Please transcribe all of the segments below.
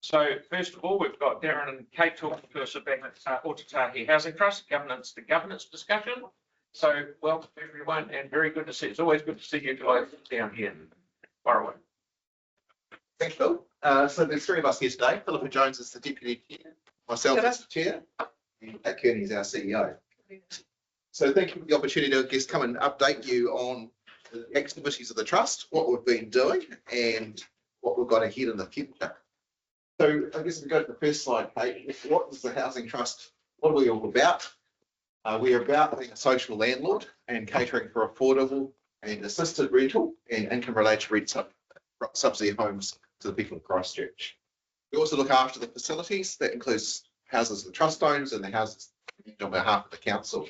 So first of all, we've got Darren and Kate talking to us about Otautahi Housing Trust, governance to governance discussion. So welcome everyone, and very good to see. It's always good to see you guys down here. Far away. Thanks, Phil. So there's three of us here today. Philippa Jones is the deputy chair, myself as the chair, and Pat Kearney is our CEO. So thank you for the opportunity to just come and update you on the activities of the trust, what we've been doing, and what we've got ahead in the future. So I guess we go to the first slide, Kate. What is the Housing Trust? What are we all about? We are about being a social landlord and catering for affordable and assisted rental and income-related rent subsidy homes to the people of Christchurch. We also look after the facilities. That includes houses the trust owns and the houses on behalf of the council.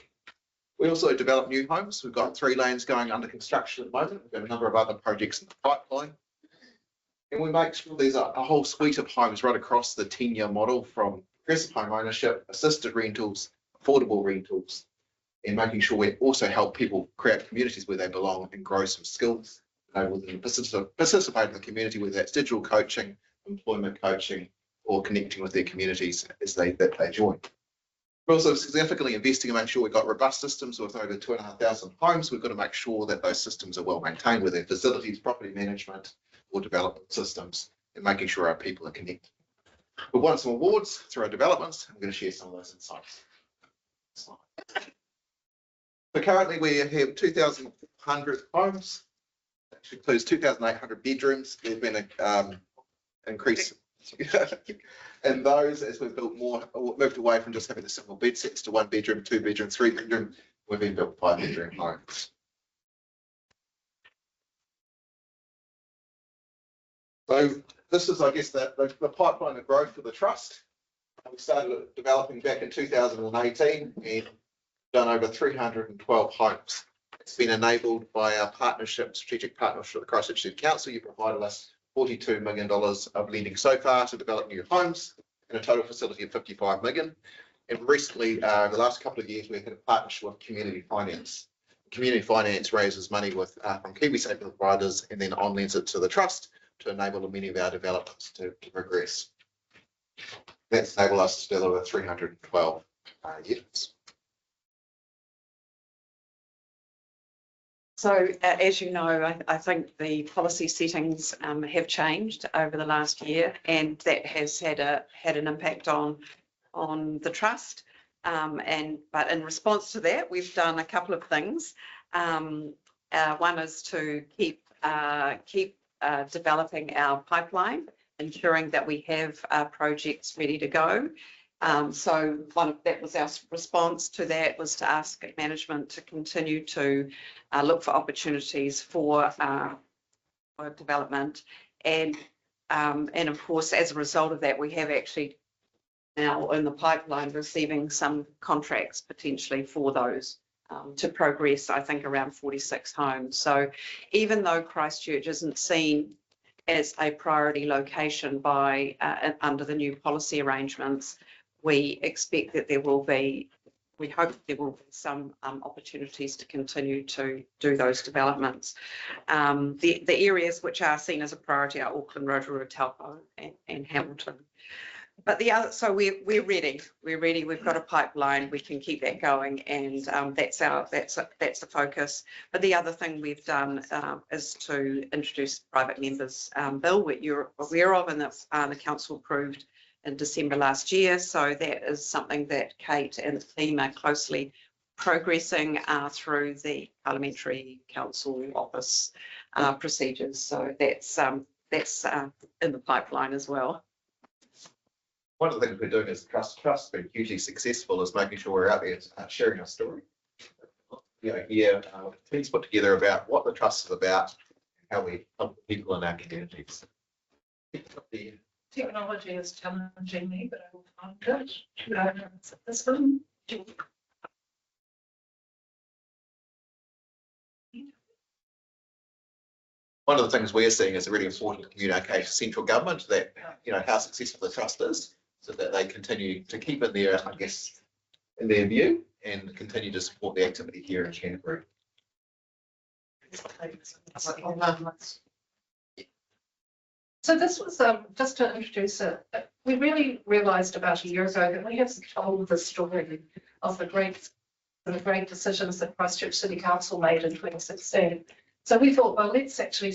We also develop new homes. We've got 3 lanes going under construction at the moment. We've got a number of other projects in the pipeline. And we make sure there's a whole suite of homes right across the 10-year model, from progressive home ownership, assisted rentals, affordable rentals, and making sure we also help people create communities where they belong and grow some skills, enable them to participate in the community, whether that's digital coaching, employment coaching, or connecting with their communities as they join. We're also significantly investing in making sure we've got robust systems with over 2,500 homes. We've got to make sure that those systems are well maintained, whether they're facilities, property management, or development systems, and making sure our people are connected. We've won some awards through our developments. I'm going to share some of those insights. So currently we have 2,100 homes, which includes 2,800 bedrooms. There's been an increase in those as we've built more, moved away from just having the single bed sets to 1 bedroom, 2 bedroom, 3 bedroom. We've been built 5 bedroom homes. So this is, I guess, the pipeline of growth for the trust. We started developing back in 2018 and done over 312 homes. It's been enabled by our strategic partnership with the Christchurch City Council. You provided us $42 million of lending so far to develop new homes, and a total facility of $55 million. And recently, the last couple of years, we've had a partnership with Community Finance. Community Finance raises money from KiwiSaver providers and then on-lends it to the trust to enable many of our developments to progress. That's enabled us to deliver 312 units. So as you know, I think the policy settings have changed over the last year, and that has had an impact on the trust. But in response to that, we've done a couple of things. One is to keep developing our pipeline, ensuring that we have projects ready to go. So that was our response to that, was to ask management to continue to look for opportunities for development, and of course, as a result of that, we have actually now in the pipeline receiving some contracts potentially for those to progress, I think, around 46 homes. So even though Christchurch isn't seen as a priority location by under the new policy arrangements, we expect that there will be, we hope there will be some opportunities to continue to do those developments. The areas which are seen as a priority are Auckland, Rotorua, Taupo and Hamilton. But the other, so we're ready. We're ready. We've got a pipeline. We can keep that going, and that's the focus. But the other thing we've done is to introduce private members bill, which you're aware of, and that the council approved in December last year. So that is something that Kate and the team are closely progressing through the Parliamentary Council Office procedures. So that's in the pipeline as well. One of the things we're doing as a trust has been hugely successful is making sure we're out there sharing our story. Teams put together about what the trust is about, how we help people in our communities. Technology is challenging me, but I will find it. Should I answer this one? One of the things we're seeing is a really important communication to central government that, how successful the trust is, so that they continue to keep in their, I guess, in their view, and continue to support the activity here in Canterbury. So this was just to introduce it. We really realised about a year ago that we have told the story of the great decisions that Christchurch City Council made in 2016. So we thought, well, let's actually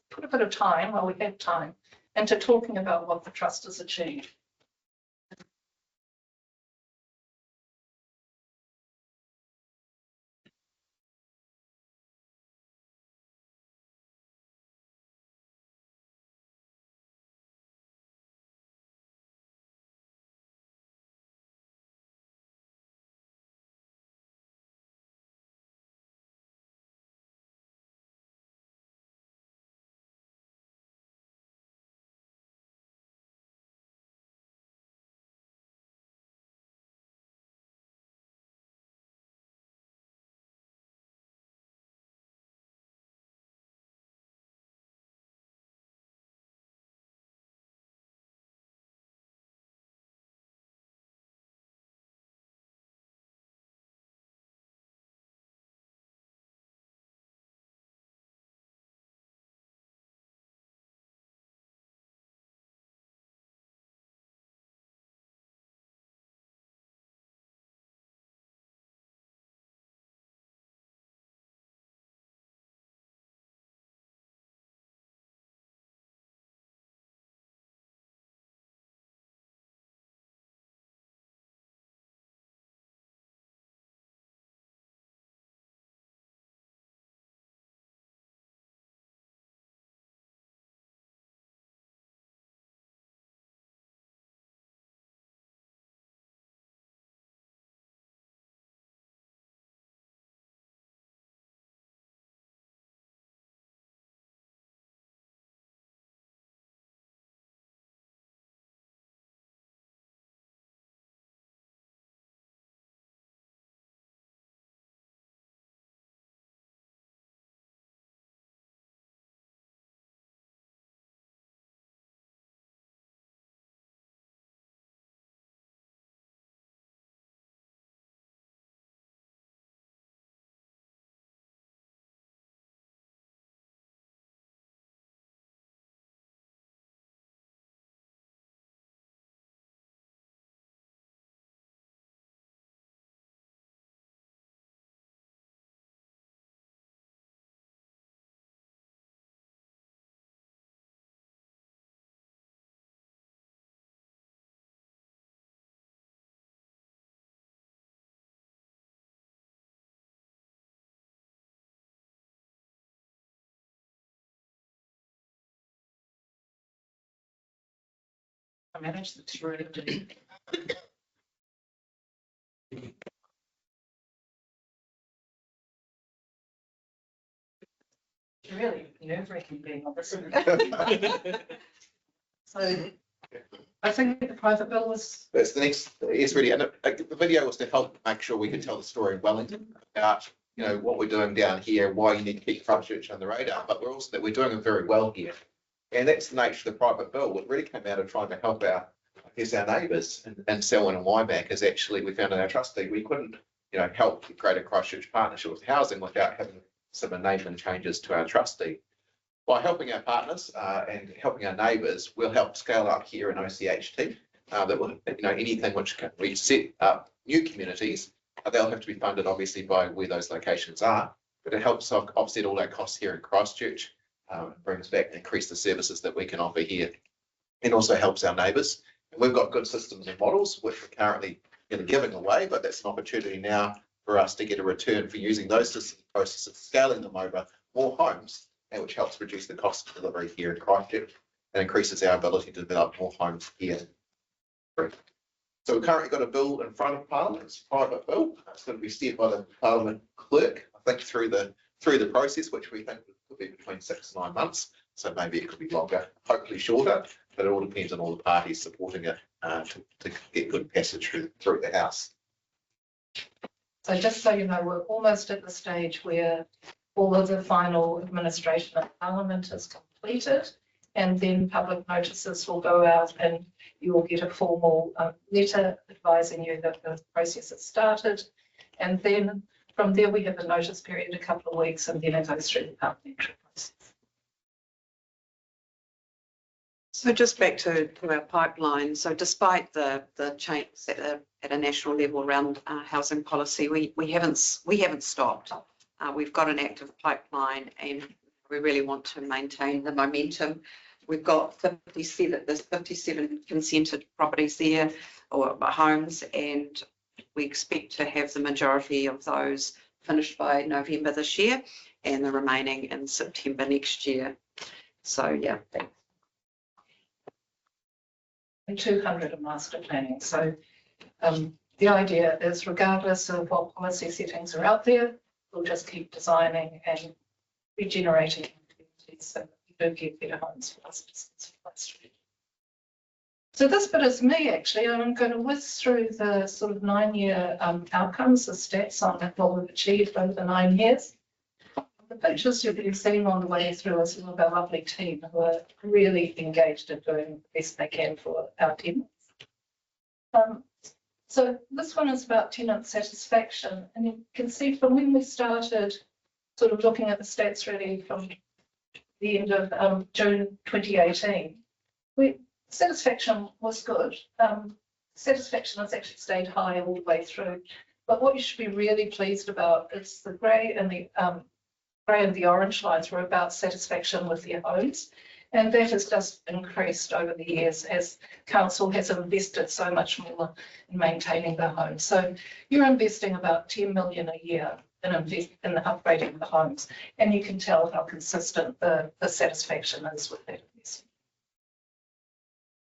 put a bit of time while we have time into talking about what the trust has achieved. I managed the two. Really nerve-wracking being on this. So I think the private bill was. That's the next, yes, really, and the video was to help make sure we could tell the story of Wellington about, you know, what we're doing down here, why you need to keep Christchurch on the radar, but we're also that we're doing it very well here. And that's the nature of the private bill. It really came out of trying to help our neighbours and Selwyn and Waimak is actually, we found in our trustee, we couldn't, you know, help create a Christchurch partnership with housing without having some enabling changes to our trustee. By helping our partners and helping our neighbours, we'll help scale up here in OCHT. That will, you know, anything which we set up new communities, they'll have to be funded obviously by where those locations are, but it helps offset all our costs here in Christchurch, brings back and increase the services that we can offer here, and also helps our neighbours. And we've got good systems and models which we're currently giving away, but that's an opportunity now for us to get a return for using those systems processes, scaling them over more homes, and which helps reduce the cost of delivery here in Christchurch and increases our ability to develop more homes here. So we've currently got a bill in front of Parliament. It's a private bill. It's going to be steered by the Parliament clerk, I think, through the process, which we think could be between 6 and 9 months. So maybe it could be longer, hopefully shorter, but it all depends on all the parties supporting it to get good passage through the House. So just so you know, we're almost at the stage where all of the final administration of Parliament is completed, and then public notices will go out and you will get a formal letter advising you that the process has started. And then from there, we have a notice period, a couple of weeks, and then it goes through the parliamentary process. So just back to our pipeline. So despite the change at a national level around housing policy, we haven't stopped. We've got an active pipeline and we really want to maintain the momentum. We've got 57 consented properties there, or homes, and we expect to have the majority of those finished by November this year and the remaining in September next year. So yeah, thanks. And 200 of master planning. So the idea is, regardless of what policy settings are out there, we'll just keep designing and regenerating communities so that we do get better homes for us. So this bit is me, actually. I'm going to whiz through the sort of 9-year outcomes, the stats on what we've achieved over the 9 years. The pictures you've been seeing on the way through is some of our lovely team who are really engaged in doing the best they can for our tenants. So this one is about tenant satisfaction, and you can see from when we started sort of looking at the stats really from the end of June 2018, satisfaction was good. Satisfaction has actually stayed high all the way through, but what you should be really pleased about is the grey and the orange lines were about satisfaction with their homes, and that has just increased over the years as council has invested so much more in maintaining their homes. So you're investing about 10 million a year in upgrading the homes, and you can tell how consistent the satisfaction is with that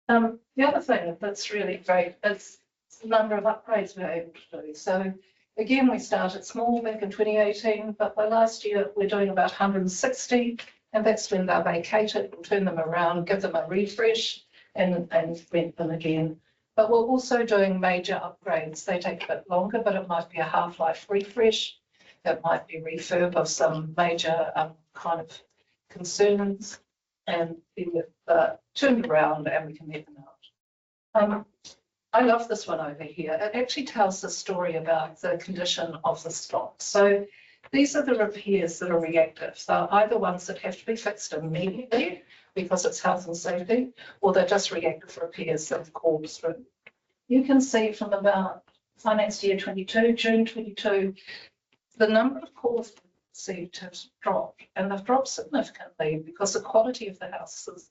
investment. The other thing that's really great is the number of upgrades we're able to do. So again, we started small back in 2018, but by last year we're doing about 160, and that's when they're vacated. We'll turn them around, give them a refresh, and rent them again. But we're also doing major upgrades. They take a bit longer, but it might be a half-life refresh. It might be refurb of some major kind of concerns, and then turned around and we can let them out. I love this one over here. It actually tells the story about the condition of the stock. So these are the repairs that are reactive. They're either ones that have to be fixed immediately because it's health and safety, or they're just reactive repairs that have called through. You can see from about finance year 22, June 22, the number of calls received has dropped, and they've dropped significantly because the quality of the house is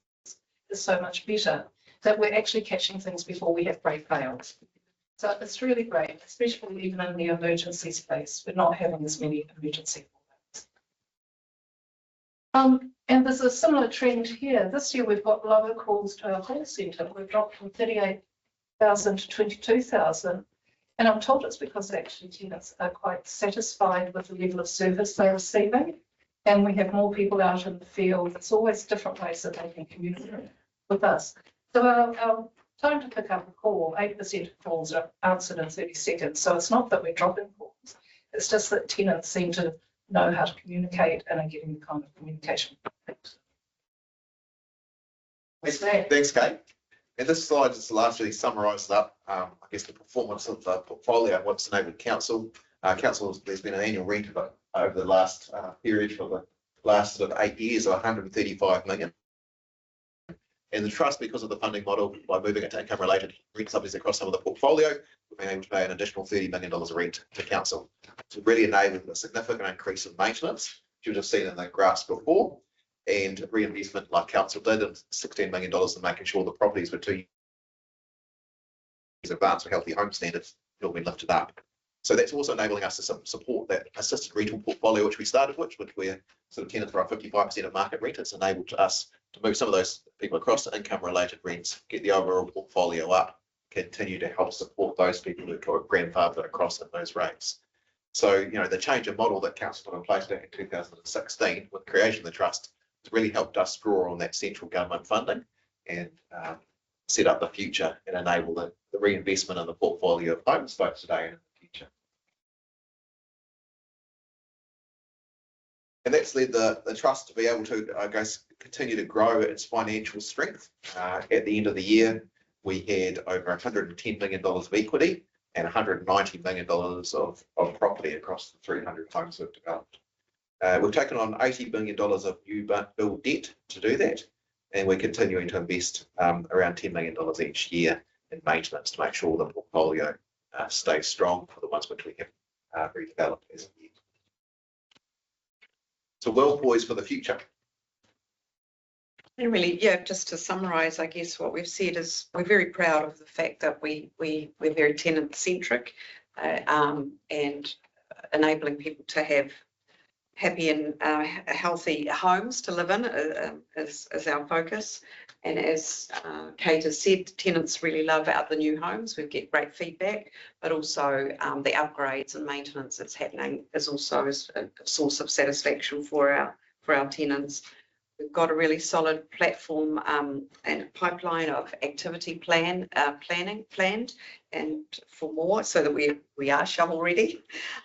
so much better that we're actually catching things before we have break fails. So it's really great, especially even in the emergency space. We're not having as many emergency calls. And there's a similar trend here. This year we've got lower calls to our call centre. We've dropped from 38,000 to 22,000. And I'm told it's because actually tenants are quite satisfied with the level of service they're receiving. And we have more people out in the field. There's always different ways that they can communicate with us. So our time to pick up a call, 8% of calls are answered in 30 seconds. So it's not that we're dropping calls. It's just that tenants seem to know how to communicate and are getting the kind of communication. Thanks, Kate. And this slide just largely summarised up, I guess, the performance of the portfolio and what's enabled council. There's been an annual rent over the last period for the last sort of 8 years of 135 million. And the trust, because of the funding model, by moving it to income-related rent subsidies across some of the portfolio, we've been able to pay an additional $30 million of rent to council to really enable a significant increase in maintenance, which you would have seen in the graphs before, and reinvestment like council did, and $16 million in making sure the properties were 2 years advanced for healthy home standards had all been lifted up. So that's also enabling us to support that assisted rental portfolio, which we started with, which we're sort of tenants for 55% of market rent. It's enabled us to move some of those people across to income-related rents, get the overall portfolio up, continue to help support those people who are grandfathered across at those rates. So, you know, the change in model that council put in place back in 2016 with the creation of the trust has really helped us draw on that central government funding and set up the future and enable the reinvestment in the portfolio of homes both today and in the future. And that's led the trust to be able to, I guess, continue to grow its financial strength. At the end of the year, we had over $110 million of equity and $190 million of property across the 300 homes we've developed. We've taken on $80 million of new build debt to do that. And we're continuing to invest around $10 million each year in maintenance to make sure the portfolio stays strong for the ones which we have redeveloped as of yet. So well poised for the future. And really, yeah, just to summarise, I guess what we've said is we're very proud of the fact that we're very tenant centric and enabling people to have happy and healthy homes to live in is our focus. And as Kate has said, tenants really love the new homes. We get great feedback, but also the upgrades and maintenance that's happening is also a source of satisfaction for our tenants. We've got a really solid platform and pipeline of activity planned and for more, so that we are shovel ready.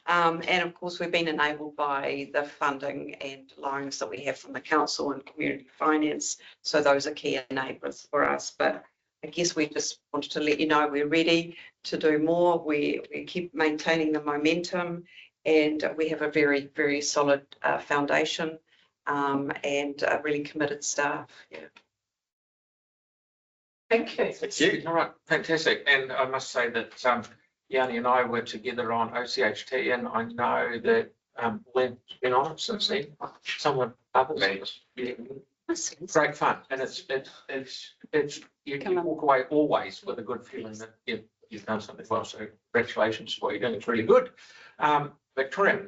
And of course, we've been enabled by the funding and loans that we have from the council and community finance. So those are key enablers for us. But I guess we just wanted to let you know we're ready to do more. We keep maintaining the momentum, and we have a very, very solid foundation. And really committed staff. Yeah. Thank you. Thank you. All right, fantastic. And I must say that Yanni and I were together on OCHT, and I know that Lynn's been on it since then. Someone others. Yeah. Great fun, and it's you walk away always with a good feeling that you've done something well. So congratulations for what you're doing. It's really good. Victoria.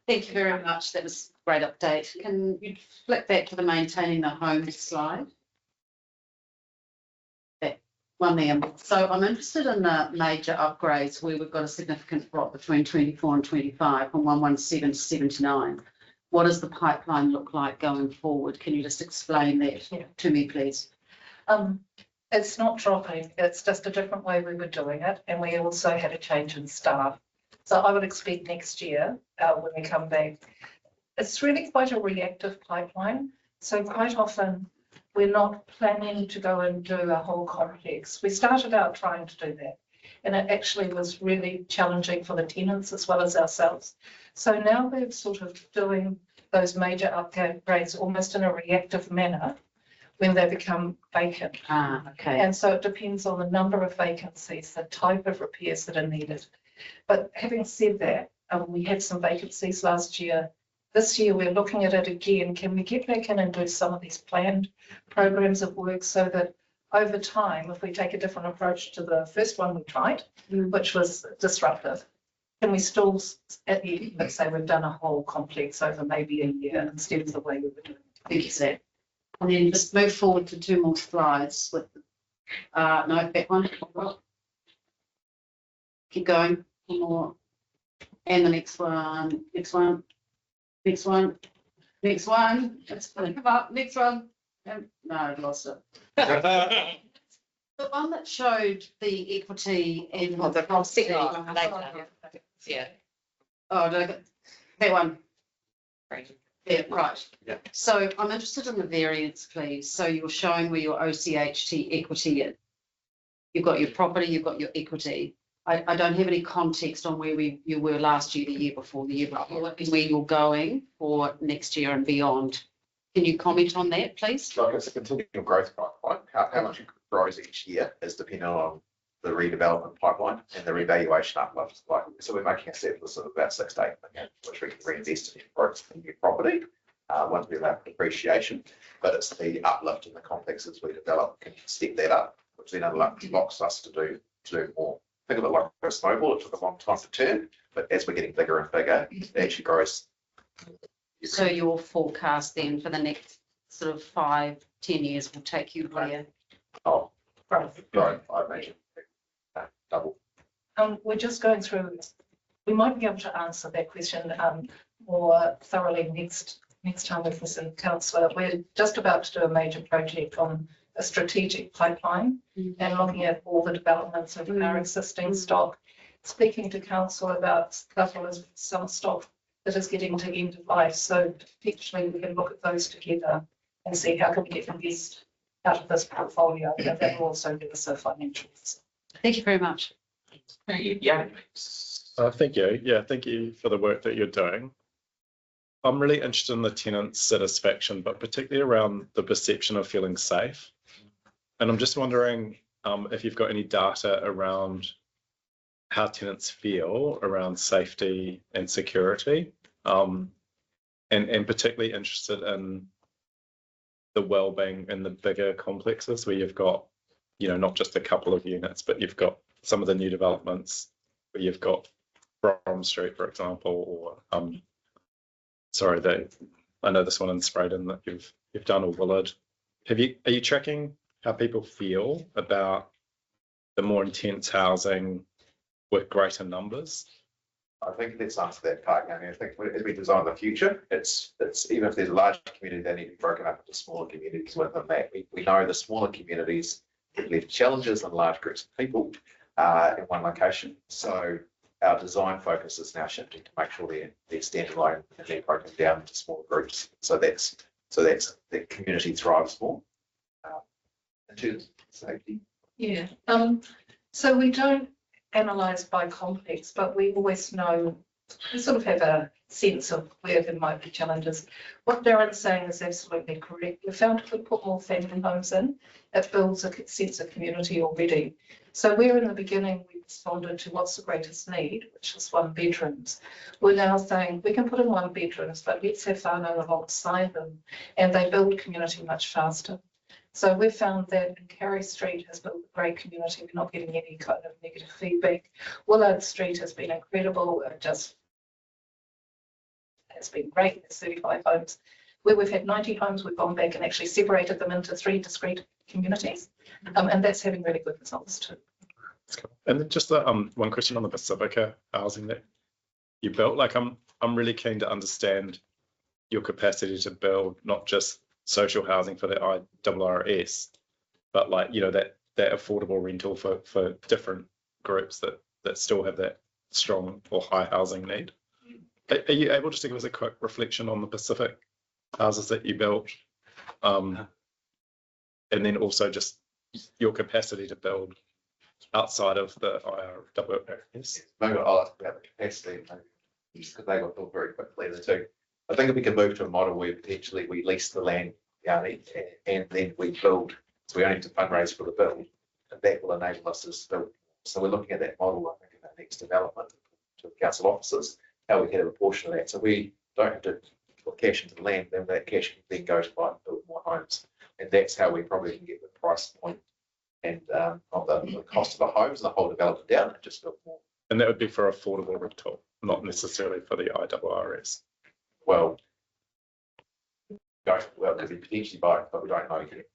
Thank you very much. That was a great update. Can you flick back to the maintaining the homes slide? That one there. So I'm interested in the major upgrades where we've got a significant drop between 24 and 25 from 117 to 79. What does the pipeline look like going forward? Can you just explain that to me, please? It's not dropping. It's just a different way we were doing it. And we also had a change in staff. So I would expect next year when we come back, it's really quite a reactive pipeline. So quite often we're not planning to go and do a whole complex. We started out trying to do that, and it actually was really challenging for the tenants as well as ourselves. So now we're sort of doing those major upgrades almost in a reactive manner when they become vacant. Okay. And so it depends on the number of vacancies, the type of repairs that are needed. But having said that, we had some vacancies last year. This year, we're looking at it again. Can we get back in and do some of these planned programs of work so that over time, if we take a different approach to the first one we tried, which was disruptive, can we still, at the end, let's say we've done a whole complex over maybe a year instead of the way we were doing it? Thank you, Sam. And then just move forward to 2 more slides with, no, back one. Keep going, 1 more. And the next one, next one, next one, next one. Let's come up, next one. No, I lost it. The one that showed the equity and the second one later. Yeah. Oh, did I get that one? Great. Yeah, right. Yeah. So I'm interested in the variance, please. So you're showing where your OCHT equity is. You've got your property, you've got your equity. I don't have any context on where you were last year, the year before, the year before, and where you're going for next year and beyond. Can you comment on that, please? Like it's a continual growth pipeline. How much it grows each year is dependent on the redevelopment pipeline and the revaluation uplift. Like, so we're making a surplus of about 6 to 8 million, which we can reinvest in growth in new property once we have depreciation. But it's the uplift in the complexes we develop can step that up, which then unlocks us to do more. Think of it like a snowball. It took a long time to turn, but as we're getting bigger and bigger, it actually grows. So your forecast then for the next sort of 5-10 years will take you where? Oh, growth, I imagine. Double. We're just going through, we might be able to answer that question more thoroughly next time with this councillor. We're just about to do a major project on a strategic pipeline and looking at all the developments of our existing stock, speaking to council about some stock that is getting to end of life. So potentially we can look at those together and see how can we get the best out of this portfolio. And that will also give us a financial. Thank you very much. Yeah. Thank you. Yeah, thank you for the work that you're doing. I'm really interested in the tenant satisfaction, but particularly around the perception of feeling safe. And I'm just wondering if you've got any data around how tenants feel around safety and security, and particularly interested in the well-being in the bigger complexes where you've got, you know, not just a couple of units, but you've got some of the new developments where you've got Brom Street, for example, or sorry, I know this one in Sprayton that you've done, or Willard. Are you tracking how people feel about the more intense housing with greater numbers? I think let's answer that part. I mean, I think as we design the future, it's even if there's a large community, they need to be broken up into smaller communities within that. We know the smaller communities have less challenges than large groups of people in one location. So our design focus is now shifting to make sure they're standalone and they're broken down into smaller groups. So that's the community thrives more in terms of safety. Yeah, so we don't analyse by complex, but we always know, we sort of have a sense of where there might be challenges. What Darren's saying is absolutely correct. We found if we put more family homes in, it builds a sense of community already. So where in the beginning we responded to what's the greatest need, which is 1 bedrooms. We're now saying we can put in 1 bedrooms, but let's have whānau alongside them, and they build community much faster. So we've found that in Carey Street has built a great community. We're not getting any kind of negative feedback. Willard Street has been incredible. It just has been great. There's 35 homes. Where we've had 90 homes, we've gone back and actually separated them into 3 discrete communities. And that's having really good results too. That's cool. And then just one question on the Pacifica housing that you built. Like I'm really keen to understand your capacity to build not just social housing for the IRRS, but like, you know, that affordable rental for different groups that still have that strong or high housing need. Are you able just to give us a quick reflection on the Pacific houses that you built? And then also just your capacity to build outside of the IRRS? Maybe I'll ask about the capacity because they got built very quickly too. I think if we can move to a model where potentially we lease the land and then we build, so we only have to fundraise for the build, and that will enable us to build. So we're looking at that model, I think, in our next development to the council officers, how we can have a portion of that. So we don't have to put cash into the land, then that cash can then go to buy and build more homes. And that's how we probably can get the price point and of the cost of the homes, the whole development down and just build more. And that would be for affordable rental, not necessarily for the IRRS. Well, could be potentially both, but we don't know yet.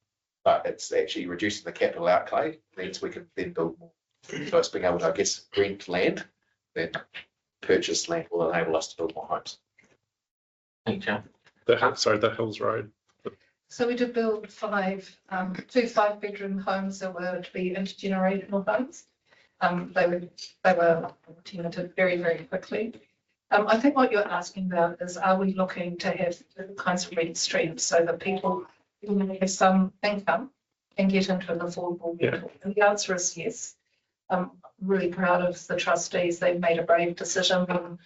But it's actually reducing the capital outlay, means we can then build more. So it's being able to, I guess, rent land, then purchase land will enable us to build more homes. Thank you. The Hills Road. So we did build 2 5-bedroom homes that were to be intergenerational homes. They were tenanted very, very quickly. I think what you're asking about is, are we looking to have different kinds of rent streams so that people have some income and get into an affordable rental? And the answer is yes. I'm really proud of the trustees. They've made a brave decision when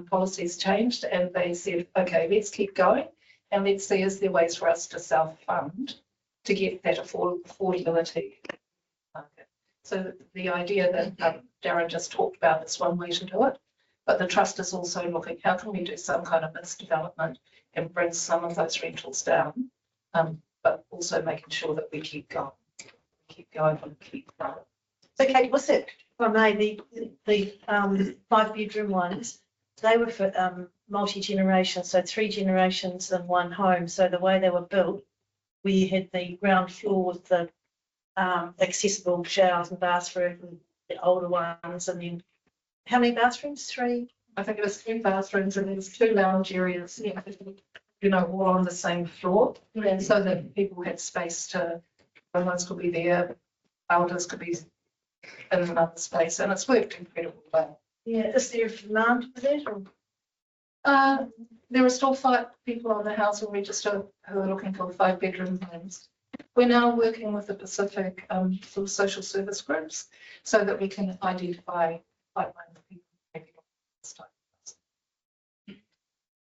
policies changed, and they said, okay, let's keep going and let's see is there ways for us to self-fund to get that affordability. So the idea that Darren just talked about is one way to do it. But the trust is also looking, how can we do some kind of mixed development and bring some of those rentals down, but also making sure that we keep going and keep going. So Kate, what's it, if I may, the 5-bedroom ones, they were for multi-generation, so 3 generations in one home. So the way they were built, we had the ground floor with the accessible showers and bathroom, and the older ones, and then how many bathrooms? 3? I think it was 3 bathrooms and there's 2 lounge areas, you know, all on the same floor. And so that people had space to, ones could be there, elders could be in another space, and it's worked incredibly well. Yeah, is there a demand for that? Or? There are still 5 people on the housing register who are looking for 5-bedroom homes. We're now working with the Pacific sort of social service groups so that we can identify pipeline of people.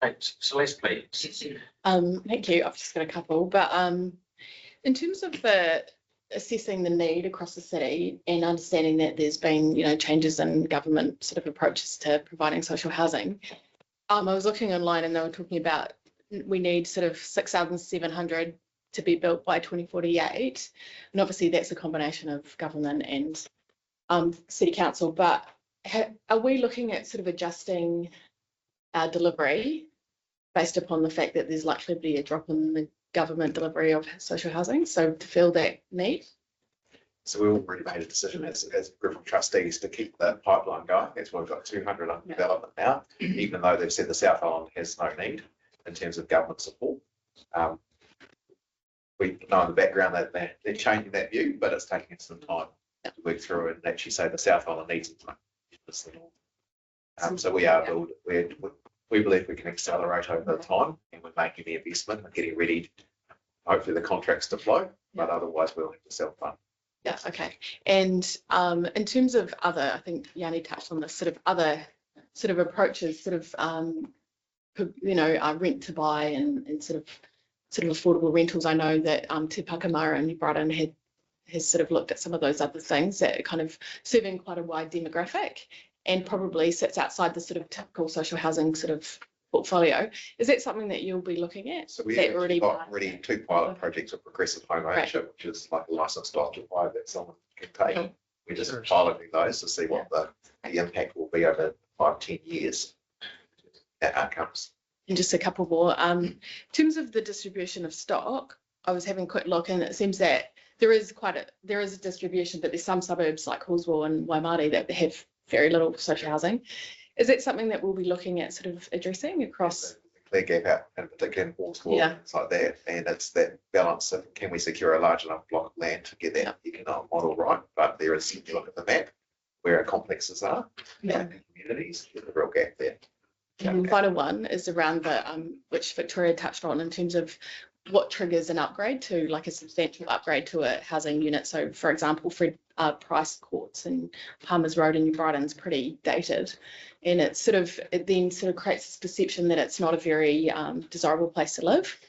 Thanks. Celeste, please. Thank you. I've just got a couple, but in terms of the assessing the need across the city and understanding that there's been, changes in government sort of approaches to providing social housing, I was looking online and they were talking about we need sort of 6,700 to be built by 2048, and obviously that's a combination of government and city council. But are we looking at sort of adjusting our delivery based upon the fact that there's likely to be a drop in the government delivery of social housing, so to fill that need? So we already made a decision as group of trustees to keep the pipeline going. That's why we've got 200 under development now, even though they've said the South Island has no need in terms of government support. We know in the background that they're changing that view, but it's taking us some time to work through and actually say the South Island needs it. So we are building. We believe we can accelerate over time, and we're making the investment and getting ready, hopefully the contracts to flow, but otherwise we'll have to self-fund. Yeah, okay. And in terms of other, I think Yanni touched on this, sort of other sort of approaches, sort of, rent to buy and sort of affordable rentals. I know that Te Pakamara and New Brighton has sort of looked at some of those other things that are kind of serving quite a wide demographic and probably sits outside the sort of typical social housing sort of portfolio. Is that something that you'll be looking at? So we've already got 2 pilot projects of progressive home ownership, which is like a licensed occupier that someone can take. Cool. We're just piloting those to see what the impact will be over 5-10 years. Outcomes. And just a couple more. In terms of the distribution of stock, I was having a quick look and it seems that there is a distribution, but there's some suburbs like Hawesville and Waimari that have very little social housing. Is it something that we'll be looking at sort of addressing across? Clear gap out, and particularly in Hawesville, it's like that, and it's that balance of can we secure a large enough block of land to get that economic model right? But there is, if you look at the map, where our complexes are, and communities, there's a real gap there. And the final one is around the which Victoria touched on in terms of what triggers an upgrade to, like a substantial upgrade to a housing unit. So, for example, Fred Price Courts and Palmer's Road in New Brighton's pretty dated, and it then sort of creates this perception that it's not a very desirable place to live.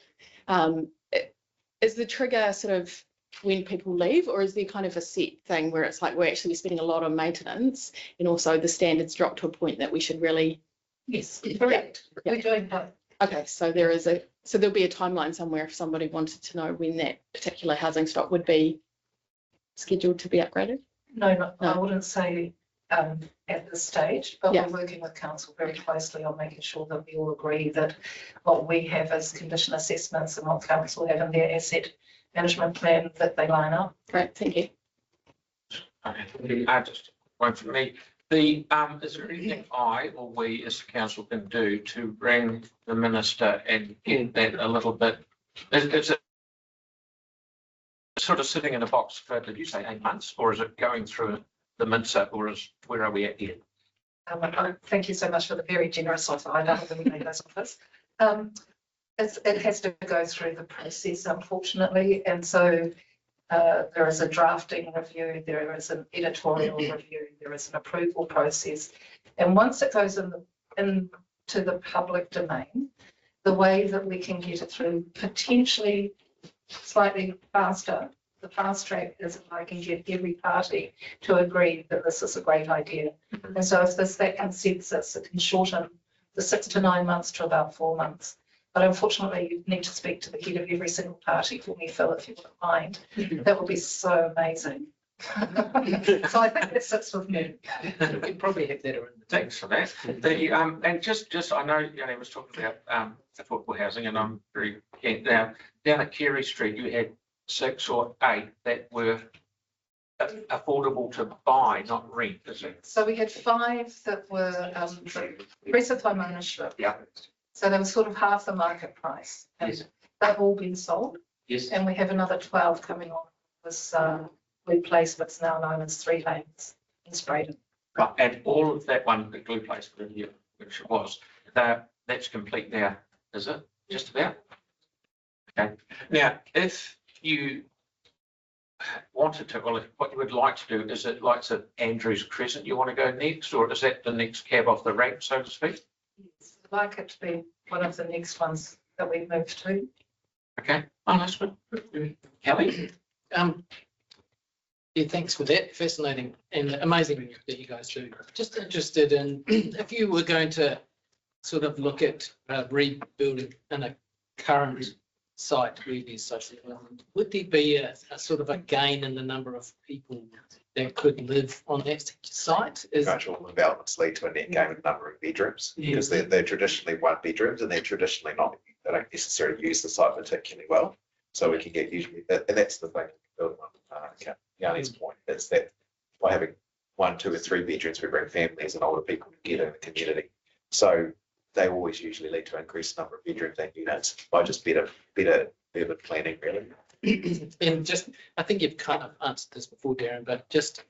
Is the trigger sort of when people leave, or is there kind of a set thing where it's like we're actually spending a lot on maintenance and also the standards drop to a point that we should really? Yes, correct. We're doing both. Okay, so there'll be a timeline somewhere if somebody wanted to know when that particular housing stock would be scheduled to be upgraded? No. I wouldn't say at this stage, but we're working with council very closely on making sure that we all agree that what we have as condition assessments and what council have in their asset management plan, that they line up. Great, thank you. Okay, just one from me. Is there anything I or we as the council can do to bring the minister and get that a little bit? Is it sort of sitting in a box for, did you say 8 months, or is it going through the mincer, or where are we at here? Thank you so much for the very generous offer. I love that we made those offers. It has to go through the process, unfortunately, and so there is a drafting review, there is an editorial review, there is an approval process, and once it goes into the public domain, the way that we can get it through potentially slightly faster, the fast track is if I can get every party to agree that this is a great idea. And so if there's that consensus, it can shorten the 6 to 9 months to about 4 months. But unfortunately, you need to speak to the head of every single party for me, Phil, if you wouldn't mind. That would be so amazing. So I think that sits with me. We probably have that around the. Thanks for that. And just I know Yanni was talking about affordable housing, and I'm very keen. Now, down at Carey Street, you had 6 or 8 that were affordable to buy, not rent, is it? So we had 5 that were progressive home ownership. Yeah. So they were sort of half the market price. And Yes. they've all been sold. Yes. And we have another 12 coming on this Blue Place, what's now known as 3 Lanes in Spraydon. Right, and all of that one, the glue place, which it was, that's complete now, is it? Just about? Okay. Now, if you wanted to, well, what you would like to do, is it like to Andrews Crescent you want to go next, or is that the next cab off the rank, so to speak? Yes, I'd like it to be one of the next ones that we move to. Okay, oh, that's good. Kelly? Yeah, thanks for that. Fascinating and amazing that you guys do. Just interested in if you were going to sort of look at rebuilding in a current site where there's social development, would there be a sort of a gain in the number of people that could live on that site? Gradual developments lead to a net gain in the number of bedrooms because they're traditionally one bedrooms and they're traditionally not, they don't necessarily use the site particularly well. So we can get usually, and that's the thing, Yanni's point is that by having 1, 2 or 3 bedrooms, we bring families and older people together in the community. So they always usually lead to increased number of bedrooms and units by just better urban planning, really. And just, I think you've kind of answered this before, Darren, but just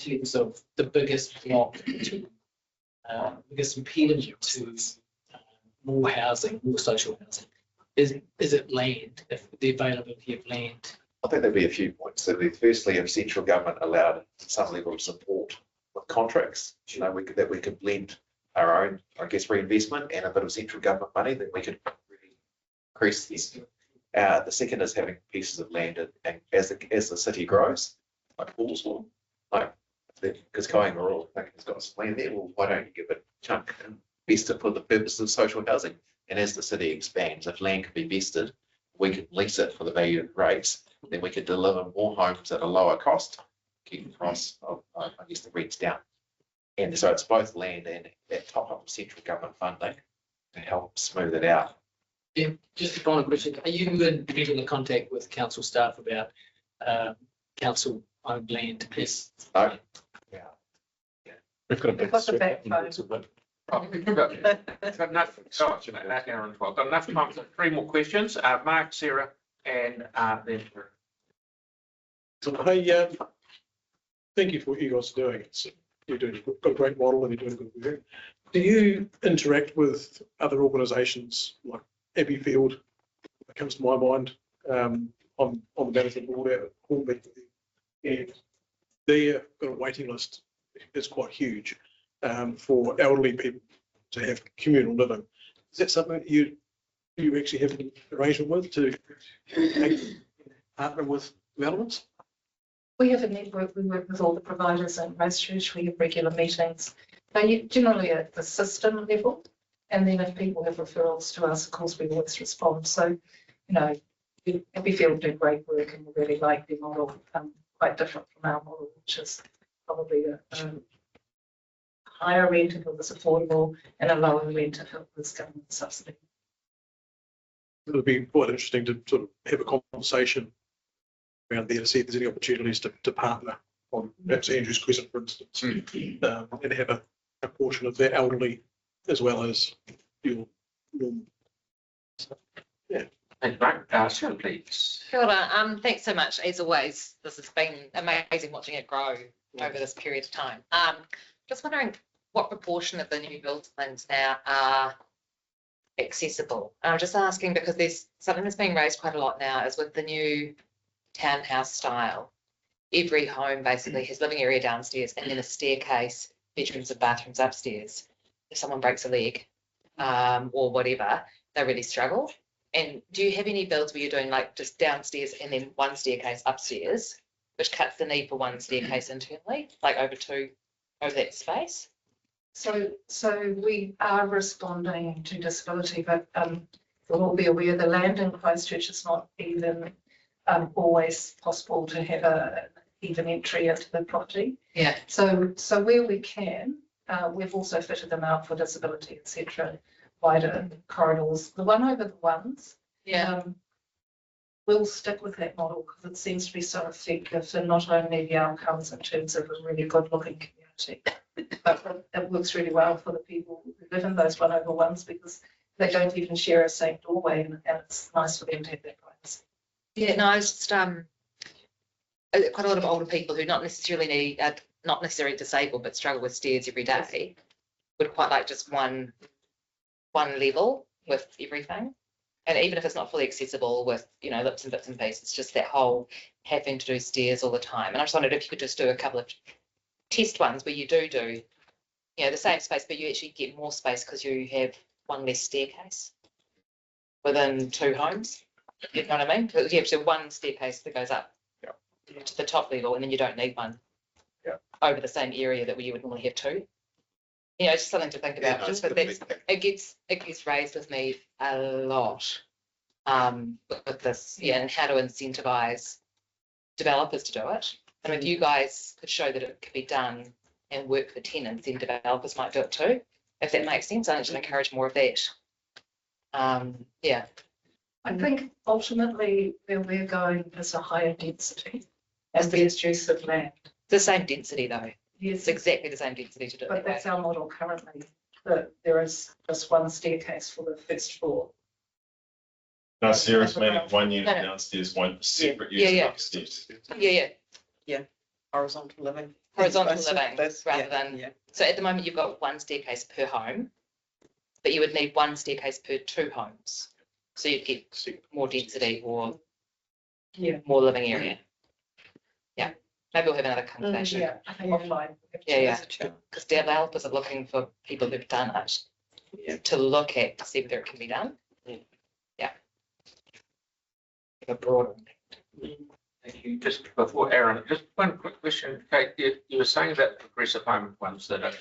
in terms of the biggest block to, biggest impediment to more housing, more social housing, is it land, if the availability of land? I think there'd be a few points. So firstly, if central government allowed some level of support with contracts, you know, we could blend our own, I guess, reinvestment and a bit of central government money, then we could really increase this. The second is having pieces of land, and as the city grows, like Paulsville, like because Kainga Rural has got some land there. Well, why don't you give a chunk and invest it for the purpose of social housing? And as the city expands, if land can be vested, we can lease it for the value it rates. Then we could deliver more homes at a lower cost, keep the price of, I guess, the rents down. And so it's both land and that top up of central government funding to help smooth it out. Yeah, just a final question. Are you in regular contact with council staff about council owned land? Yes. No? Yeah. We've got a We've big got the strip backbone. Oh, we've got enough, that hour and 12, got enough time for 3 more questions. Mark, Sarah, and then. So, hey, thank you for what you guys are doing. You've got a great model and you're doing good work. Do you interact with other organisations like Abbeyfield? That comes to my mind on the management board at Hornbeck, and they've got a waiting list. It's quite huge for elderly people to have communal living. Is that something that you actually have an arrangement with to partner with developments? We have a network, we work with all the providers in Christchurch, we have regular meetings. They generally at the system level, and then if people have referrals to us, of course, we always respond. So, you know, Abbeyfield do great work and we really like their model, quite different from our model, which is probably a higher rent if it was affordable and a lower rent if it was government subsidy. It would be quite interesting to sort of have a conversation around there to see if there's any opportunities to partner on perhaps Andrews Crescent, for instance, and have a portion of their elderly as well as your normal. So, yeah. Thank you, Mark. Sarah, please. Kia ora. Thanks so much. As always, this has been amazing watching it grow over this period of time. Just wondering what proportion of the new build plans now are accessible. I'm just asking because there's something that's being raised quite a lot now is with the new townhouse style. Every home basically has living area downstairs and then a staircase, bedrooms and bathrooms upstairs. If someone breaks a leg or whatever, they really struggle. And do you have any builds where you're doing like just downstairs and then one staircase upstairs, which cuts the need for one staircase internally, like over that space? So we are responding to disability, but we'll all be aware the land in Christchurch is not even always possible to have an even entry into the property. Yeah. So where we can, we've also fitted them out for disability, etc. Wider corridors. The one over the ones, we'll stick with that model because it seems to be so effective and not only the outcomes in terms of a really good looking community, but it works really well for the people who live in those one over ones because they don't even share a same doorway and it's nice for them to have that privacy. Yeah, no, it's just quite a lot of older people who not necessarily disabled but struggle with stairs every day would quite like just one level with everything. And even if it's not fully accessible with, you know, lips and bits and pieces, it's just that whole having to do stairs all the time. And I just wondered if you could just do a couple of test ones where you do, you know, the same space, but you actually get more space because you have one less staircase. within 2 homes. You know what I mean? Because you have to have one staircase that goes up to the top level, and then you don't need one over the same area that you would normally have 2. You know, it's just something to think about. Just but it gets raised with me a lot with this, and how to incentivize developers to do it. And if you guys could show that it could be done and work for tenants, then developers might do it too. If that makes sense, I need to encourage more of that. Yeah. I think ultimately where we're going is a higher density as the use of land. The same density though. Yes, It's exactly the same density to do it but that way. that's our model currently, that there is just one staircase for the first floor. No, Sarah's meaning one unit No, no. downstairs, one separate Yeah, unit yeah. upstairs. Yeah. Horizontal living. Horizontal That's- living that's- rather yeah, than, yeah. so at the moment you've got 1 staircase per home, but you would need 1 staircase per 2 homes. So you'd get more density or more living area. Yeah, maybe we'll have another conversation. Yeah, I think offline. Yeah. Because developers are looking for people who've done it to look at to see whether it can be done. Yeah. A broader. Thank you. Just before Aaron, just one quick question. Kate, you were saying about progressive home ones that are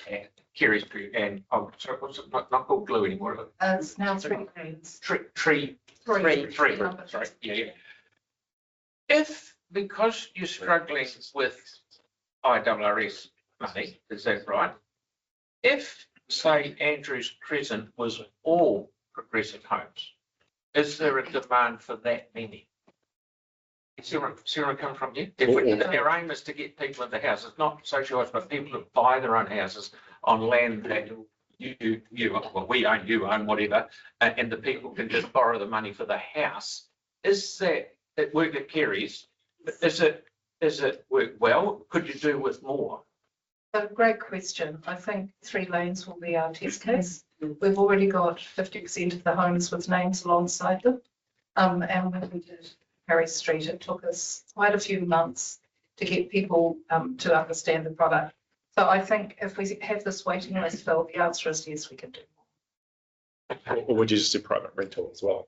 Kerry Street and, oh, sorry, what's it not called Glue anymore? It's now 3 lanes. Three. Sorry, yeah. If, because you're struggling with IRRS money, is that right? If, say, Andrews Crescent was all progressive homes, is there a demand for that many? See where I'm coming from here? If our aim is to get people into houses, not socialised, but people who buy their own houses on land that we own, you own, whatever, and the people can just borrow the money for the house. Is that it work at Kerry's? Is it work well? Could you do with more? A great question. I think 3 lanes will be our test case. We've already got 50% of the homes with names alongside them. And when we did Harry Street, it took us quite a few months to get people to understand the product. So I think if we have this waiting list filled, the answer is yes, we can do more. Or would you just do private rental as well?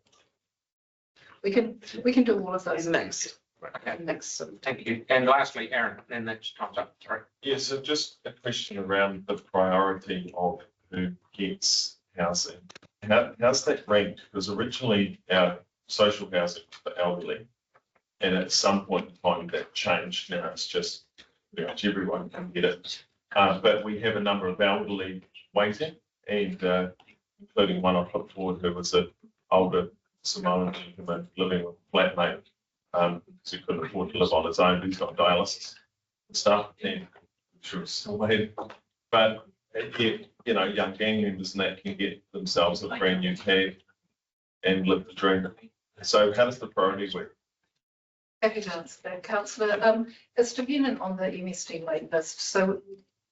We can do all of those. Mixed. Okay, Mixed. thank you. And lastly, Aaron, then that's time's up. Sorry. Yeah, so just a question around the priority of who gets housing. How's that ranked? Because originally our social housing for elderly, and at some point in time that changed. Now it's just pretty much everyone can get it. But we have a number of elderly waiting, and including one I put forward who was an older Samoan gentleman living with a flatmate because he couldn't afford to live on his own. He's got dialysis and stuff, and she was still waiting. But yet, you know, young gang members and that can get themselves a brand new cab and live the dream. So how does the priority work? Happy to answer that, councillor. It's dependent on the MSD wait list. So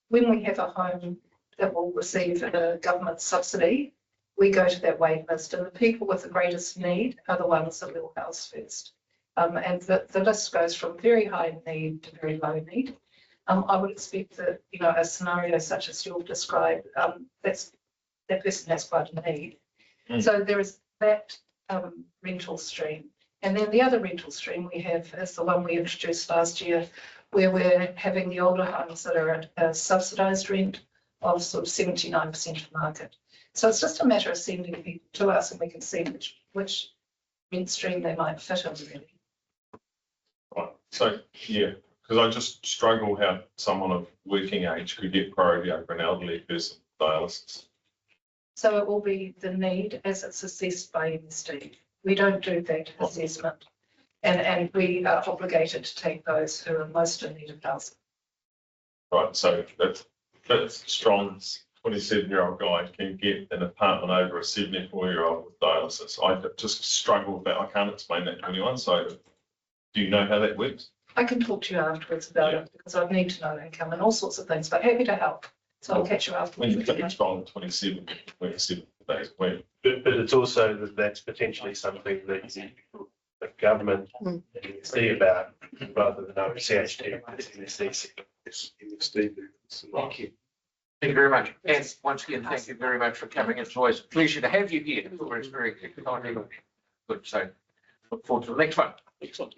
when we have a home that will receive a government subsidy, we go to that wait list, and the people with the greatest need are the ones that we'll house first. And the list goes from very high need to very low need. I would expect that, you know, a scenario such as you've described, that person has quite a need. So there is that rental stream. And then the other rental stream we have is the one we introduced last year, where we're having the older homes that are at a subsidised rent of sort of 79% of market. So it's just a matter of sending people to us, and we can see which rent stream they might fit in, really. Right. So, yeah, because I just struggle how someone of working age could get priority over an elderly person with dialysis. So it will be the need as it's assessed by MSD. We don't do that assessment. And we are obligated to take those who are most in need of housing. Right, so that's strong 27-year-old guy can get an apartment over a 74-year-old with dialysis. I just struggle with that. I can't explain that to anyone. So do you know how that works? I can talk to you afterwards about it, because I need to know income and all sorts of things, but happy to help. So I'll catch you When you afterwards. think strong 27 days a week. But it's also that's potentially something that the government see about rather than OCHT. Thank you. Thank you very much. And once again, thank you very much for coming. It's always a pleasure to have you here. It's very exciting. Good, so look forward to the next one. Excellent.